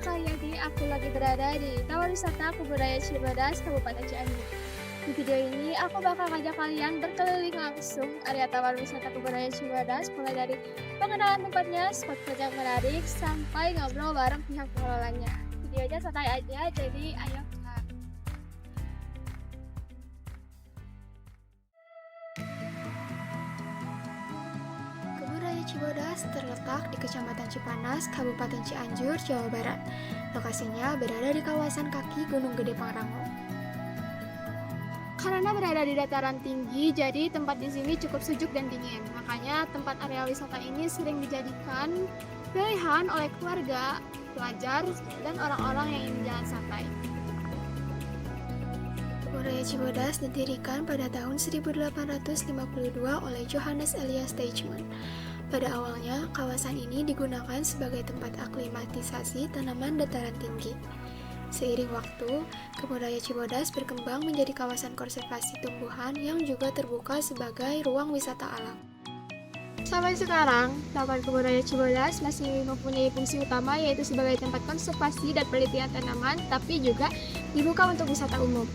kali ini aku lagi berada di Taman Wisata Kebudayaan Cibodas, Kabupaten Cianjur. Di video ini aku bakal ngajak kalian berkeliling langsung area Taman Wisata Kebudayaan Cibodas, mulai dari pengenalan tempatnya, spot-spot yang menarik, sampai ngobrol bareng pihak pengelolanya. Videonya santai aja, jadi ayo kita. Kebun Raya Cibodas terletak di Kecamatan Cipanas, Kabupaten Cianjur, Jawa Barat. Lokasinya berada di kawasan kaki Gunung Gede Pangrango. Karena berada di dataran tinggi, jadi tempat di sini cukup sejuk dan dingin. Makanya tempat area wisata ini sering dijadikan pilihan oleh keluarga, pelajar, dan orang-orang yang ingin jalan santai. Kebun Raya Cibodas didirikan pada tahun 1852 oleh Johannes Elias Teichmann. Pada awalnya, kawasan ini digunakan sebagai tempat aklimatisasi tanaman dataran tinggi. Seiring waktu, Kebun Raya Cibodas berkembang menjadi kawasan konservasi tumbuhan yang juga terbuka sebagai ruang wisata alam. Sampai sekarang, Taman Kebun Raya Cibodas masih mempunyai fungsi utama, yaitu sebagai tempat konservasi dan penelitian tanaman, tapi juga dibuka untuk wisata umum.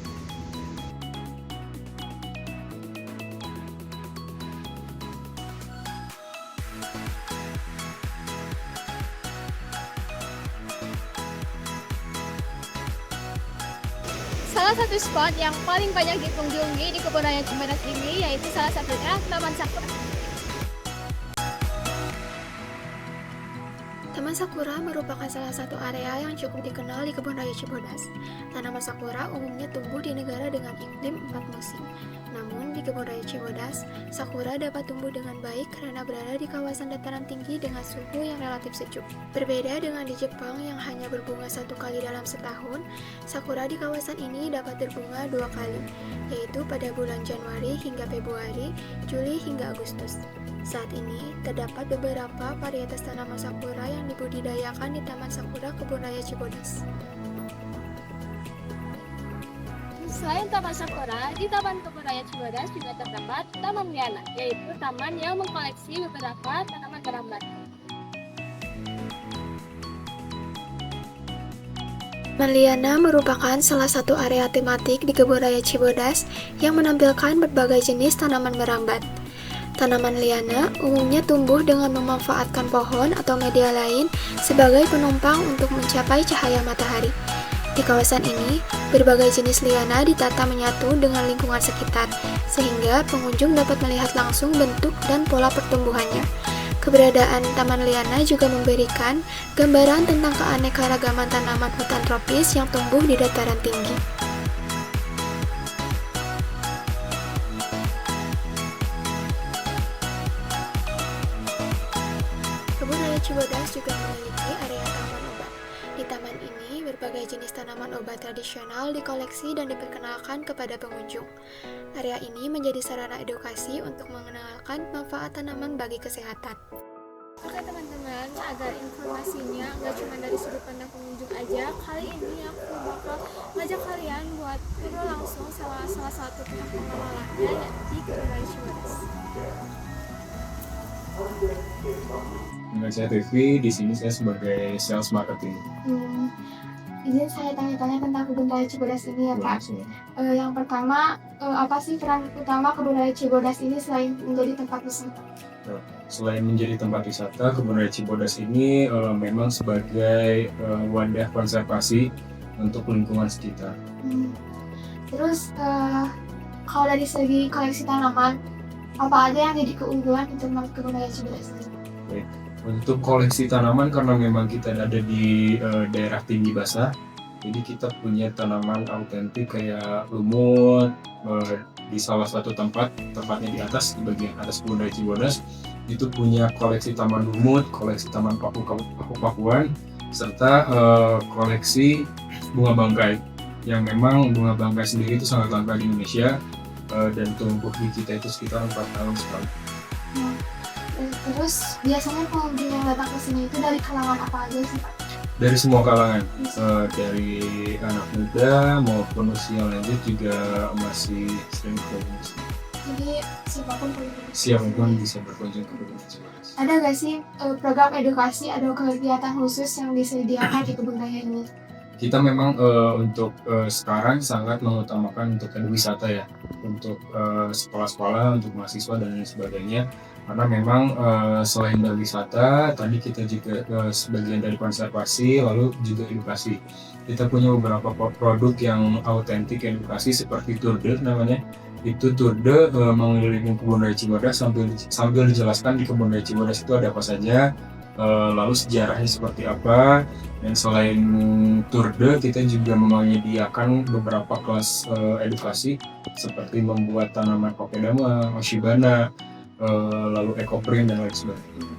Salah satu spot yang paling banyak dikunjungi di Kebun Raya Cibodas ini yaitu salah satunya Taman Sakura. Taman Sakura merupakan salah satu area yang cukup dikenal di Kebun Raya Cibodas. Tanaman sakura umumnya tumbuh di negara dengan iklim 4 musim. Namun di Kebun Raya Cibodas, sakura dapat tumbuh dengan baik karena berada di kawasan dataran tinggi dengan suhu yang relatif sejuk. Berbeda dengan di Jepang yang hanya berbunga 1 kali dalam setahun, sakura di kawasan ini dapat berbunga 2 kali, yaitu pada bulan Januari hingga Februari, Juli hingga Agustus. Saat ini, terdapat beberapa varietas tanaman sakura yang dibudidayakan di Taman Sakura Kebun Raya Cibodas. Selain Taman Sakura, di Taman Kebun Raya Cibodas juga terdapat Taman Liana, yaitu taman yang mengkoleksi beberapa tanaman merambat. Taman Liana merupakan salah satu area tematik di Kebun Raya Cibodas yang menampilkan berbagai jenis tanaman merambat. Tanaman liana umumnya tumbuh dengan memanfaatkan pohon atau media lain sebagai penumpang untuk mencapai cahaya matahari. Di kawasan ini, berbagai jenis liana ditata menyatu dengan lingkungan sekitar, sehingga pengunjung dapat melihat langsung bentuk dan pola pertumbuhannya. Keberadaan Taman Liana juga memberikan gambaran tentang keanekaragaman tanaman hutan tropis yang tumbuh di dataran tinggi. Kebun Raya Cibodas juga memiliki area taman obat. Di taman ini, berbagai jenis tanaman obat tradisional dikoleksi dan diperkenalkan kepada pengunjung. Area ini menjadi sarana edukasi untuk mengenalkan manfaat tanaman bagi kesehatan. Oke teman-teman, agar informasinya nggak cuma dari sudut pandang pengunjung aja, kali ini aku bakal ngajak kalian buat ngobrol langsung sama salah satu pihak pengelolanya di Kebun Raya Cibodas. Dengan saya TV, di sini saya sebagai sales marketing. Izin saya tanya-tanya tentang Kebun Raya Cibodas ini ya Pak. Yang pertama, apa sih peran utama Kebun Raya Cibodas ini selain menjadi tempat wisata? Selain menjadi tempat wisata, Kebun Raya Cibodas ini memang sebagai wadah konservasi untuk lingkungan sekitar. Terus, kalau dari segi koleksi tanaman, apa aja yang jadi keunggulan di Taman Kebun Raya Cibodas ini? Baik. Untuk koleksi tanaman, karena memang kita ada di daerah tinggi basah, jadi kita punya tanaman autentik kayak lumut. Di salah satu tempat, tepatnya di atas, di bagian atas Kebun Raya Cibodas, itu punya koleksi taman lumut, koleksi taman paku-pakuan, serta koleksi bunga bangkai. Yang memang bunga bangkai sendiri itu sangat langka di Indonesia, dan tumbuh di kita itu sekitar 4 tahun sekali. Terus biasanya pengunjung yang datang ke sini itu dari kalangan apa aja sih Pak? Dari semua kalangan, dari anak muda maupun usia lanjut juga masih sering berkunjung. Jadi siapapun boleh. Siapapun bisa berkunjung ke Kebun Raya Cibodas. Ada nggak sih program edukasi atau kegiatan khusus yang disediakan di kebun raya ini? Kita memang untuk sekarang sangat mengutamakan untuk wisata ya, untuk sekolah-sekolah, untuk mahasiswa dan lain sebagainya. Karena memang selain berwisata, tadi kita juga sebagian dari konservasi, lalu juga edukasi. Kita punya beberapa produk yang autentik edukasi seperti tour de namanya. Itu tour de mengelilingi Kebun Raya Cibodas sambil dijelaskan di Kebun Raya Cibodas itu ada apa saja, lalu sejarahnya seperti apa. Dan selain tour de, kita juga menyediakan beberapa kelas edukasi seperti membuat tanaman kokedama, oshibana, lalu ekoprint dan lain sebagainya.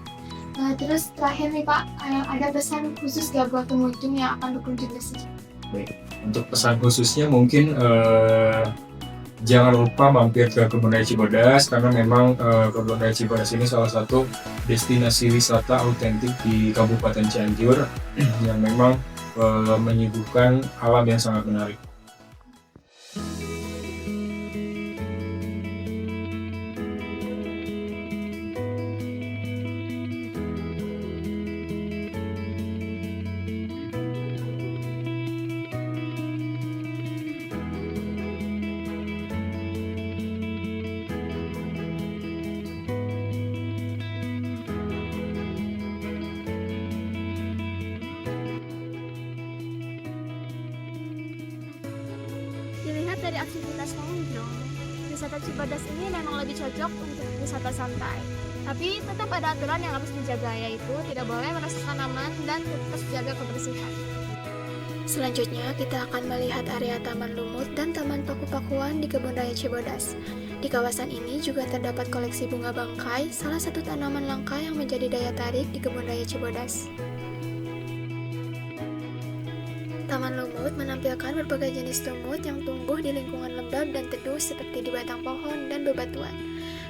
Nah, terus terakhir nih Pak, ada pesan khusus gak buat pengunjung yang akan berkunjung ke sini? Baik, untuk pesan khususnya mungkin jangan lupa mampir ke Kebun Raya Cibodas karena memang Kebun Raya Cibodas ini salah satu destinasi wisata autentik di Kabupaten Cianjur yang memang menyuguhkan alam yang sangat menarik. Dilihat dari aktivitas pengunjung, wisata Cibodas ini memang lebih cocok untuk wisata santai. Tapi tetap ada aturan yang harus dijaga, yaitu tidak boleh merasakan aman dan tetap jaga kebersihan. Selanjutnya, kita akan melihat area Taman Lumut dan Taman Paku-Pakuan di Kebun Raya Cibodas. Di kawasan ini juga terdapat koleksi bunga bangkai, salah satu tanaman langka yang menjadi daya tarik di Kebun Raya Cibodas. Taman Lumut menampilkan berbagai jenis lumut yang tumbuh di lingkungan lembab dan teduh seperti di batang pohon dan bebatuan.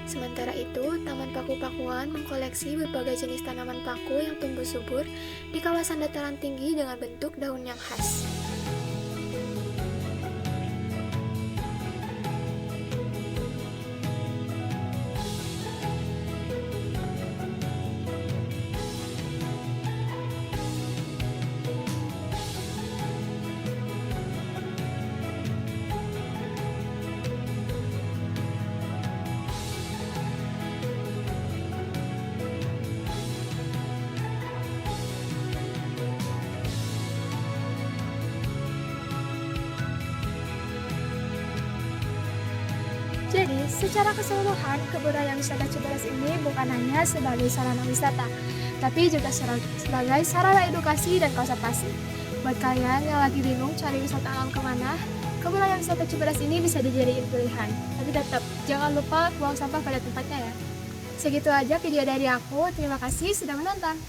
Sementara itu, Taman Paku-Pakuan mengkoleksi berbagai jenis tanaman paku yang tumbuh subur di kawasan dataran tinggi dengan bentuk daun yang khas. Jadi, secara keseluruhan, Kebun Raya Wisata Cibodas ini bukan hanya sebagai sarana wisata, tapi juga sebagai sarana edukasi dan konservasi. Buat kalian yang lagi bingung cari wisata alam kemana, Kebun Raya Wisata Cibodas ini bisa dijadiin pilihan. Tapi tetap, jangan lupa buang sampah pada tempatnya ya. Segitu aja video dari aku, terima kasih sudah menonton.